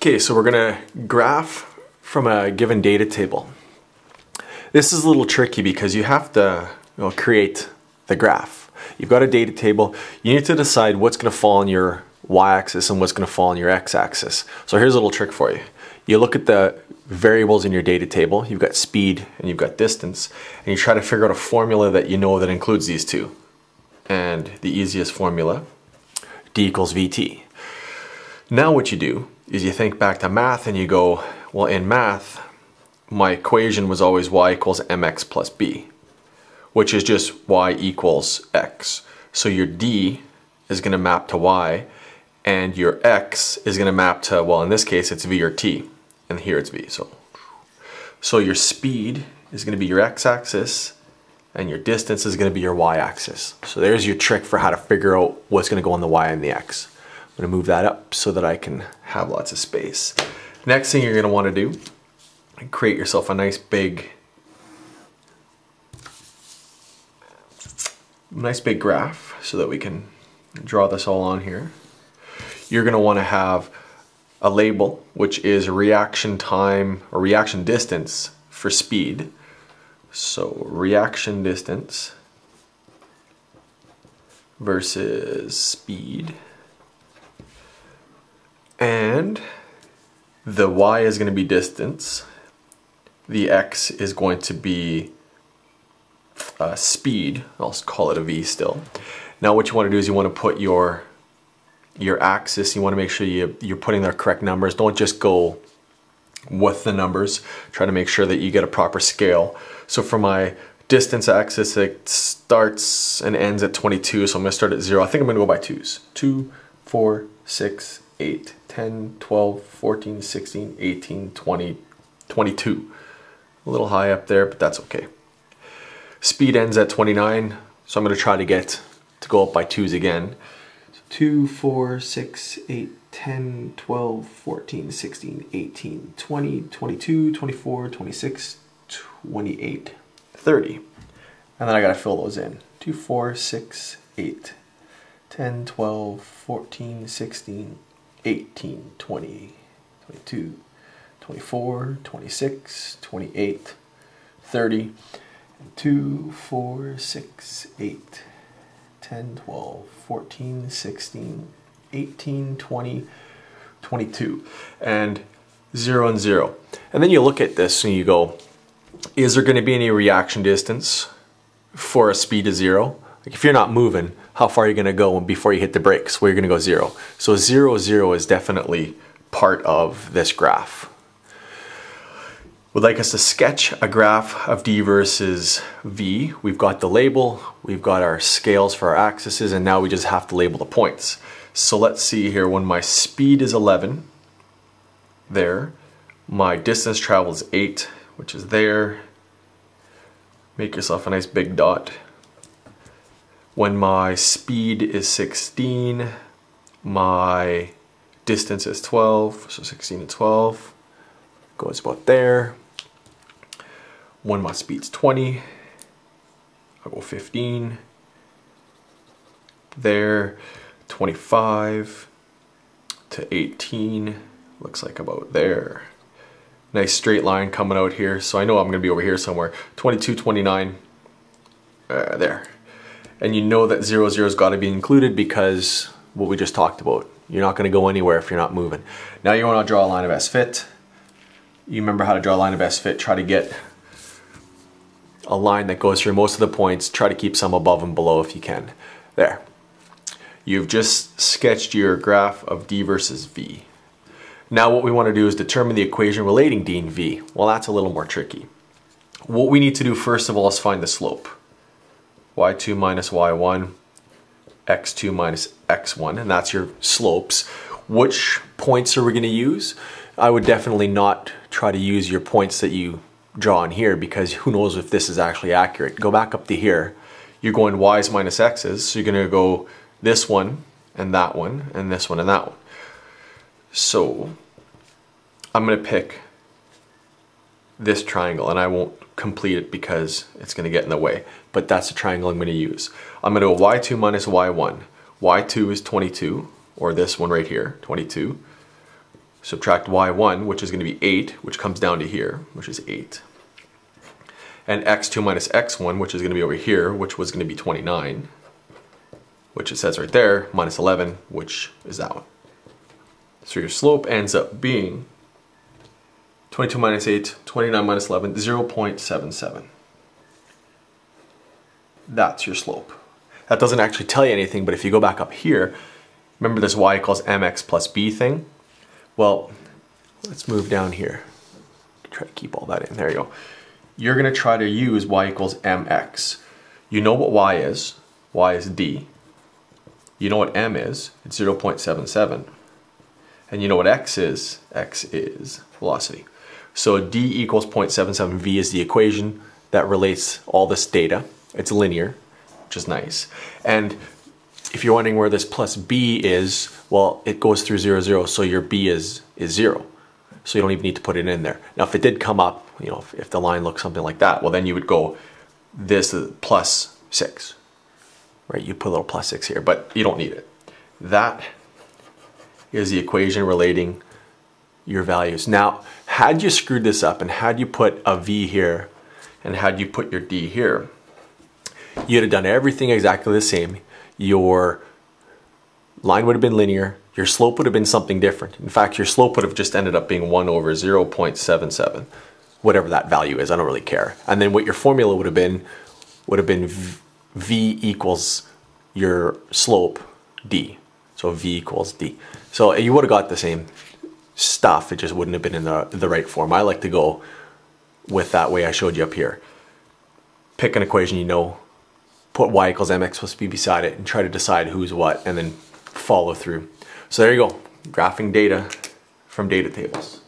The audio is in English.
Okay, so we're gonna graph from a given data table. This is a little tricky because you have to create the graph. You've got a data table. You need to decide what's gonna fall on your y-axis and what's gonna fall on your x-axis. So here's a little trick for you. You look at the variables in your data table. You've got speed and you've got distance, and you try to figure out a formula that you know that includes these two. And the easiest formula, d equals vt. Now what you do is you think back to math and you go, well, in math, my equation was always y equals mx plus b, which is just y equals x. So your d is going to map to y, and your x is going to map to, well, in this case, it's v or t, and here it's v. So your speed is going to be your x-axis, and your distance is going to be your y-axis. So there's your trick for how to figure out what's going to go on the y and the x. I'm going to move that up so that I can have lots of space. Next thing you're going to want to do, create yourself a nice big graph so that we can draw this all on here. You're going to want to have a label, which is reaction time or reaction distance for speed. So reaction distance versus speed. And the y is going to be distance. The x is going to be speed. I'll call it a v still. Now what you want to do is you want to put your axis, you want to make sure you're putting the correct numbers. Don't just go with the numbers. Try to make sure that you get a proper scale. So for my distance axis, it starts and ends at 22, so I'm going to start at 0. I think I'm going to go by 2s. 2, 4, 6, 8, 10, 12, 14, 16, 18, 20, 22. A little high up there, but that's okay. Speed ends at 29, so I'm going to try to go up by 2s again. 2, 4, 6, 8, 10, 12, 14, 16, 18, 20, 22, 24, 26, 28, 30. And then I got to fill those in. 2, 4, 6, 8, 10, 12, 14, 16, 18, 20, 22, 24, 26, 28, 30, 2, 4, 6, 8, 10, 12, 14, 16, 18, 20, 22, and 0 and 0. And then you look at this and you go, is there going to be any reaction distance for a speed of 0? Like if you're not moving, how far are you going to go before you hit the brakes? Well, you're going to go 0. So 0, 0 is definitely part of this graph. Would like us to sketch a graph of d versus v. We've got the label, we've got our scales for our axes, and now we just have to label the points. So let's see here, when my speed is 11, there, my distance traveled is 8, which is there. Make yourself a nice big dot. When my speed is 16, my distance is 12, so 16 and 12 goes about there. When my speed's 20, I'll go 15, there, 25 to 18, looks like about there. Nice straight line coming out here, so I know I'm going to be over here somewhere. 22, 29, there. And you know that 0, 0 has got to be included because what we just talked about. You're not going to go anywhere if you're not moving. Now you want to draw a line of S-fit. You remember how to draw a line of S-fit. Try to get a line that goes through most of the points. Try to keep some above and below if you can. There. You've just sketched your graph of d versus v. Now what we want to do is determine the equation relating d and v. Well, that's a little more tricky. What we need to do first of all is find the slope. y2 minus y1, x2 minus x1, and that's your slopes. Which points are we going to use? I would definitely not try to use your points that you draw in here because who knows if this is actually accurate. Go back up to here. You're going y's minus x's, so you're going to go this one and that one and this one and that one. So I'm going to pick this triangle, and I won't complete it because it's going to get in the way, but that's the triangle I'm going to use. I'm going to go y2 minus y1. y2 is 22, or this one right here, 22. subtract y1, which is going to be 8, which comes down to here, which is 8. And x2 minus x1, which is going to be over here, which was going to be 29, which it says right there, minus 11, which is that one. So your slope ends up being 22 minus 8, 29 minus 11, 0.77. That's your slope. That doesn't actually tell you anything, but if you go back up here, remember this y equals mx plus b thing? Well, let's move down here. Try to keep all that in. There you go. You're going to try to use y equals mx. You know what y is. Y is d. You know what m is. It's 0.77. And you know what x is. X is velocity. So d equals 0.77. V is the equation that relates all this data. It's linear, which is nice. And if you're wondering where this plus b is, well, it goes through 0, 0, so your b is 0. So you don't even need to put it in there. Now, if it did come up, you know, if the line looks something like that, well, then you would go, this is plus 6, right? You put a little plus 6 here, but you don't need it. That is the equation relating your values. Now, had you screwed this up and had you put a v here and had you put your d here, you'd have done everything exactly the same. Your line would have been linear. Your slope would have been something different. In fact, your slope would have just ended up being 1 over 0.77, whatever that value is. I don't really care. And then what your formula would have been v equals your slope d. So v equals d. So you would have got the same stuff. It just wouldn't have been in the right form. I like to go with that way I showed you up here. Pick an equation you know, put y equals mx plus b beside it, and try to decide who's what, and then follow through. So there you go, graphing data from data tables.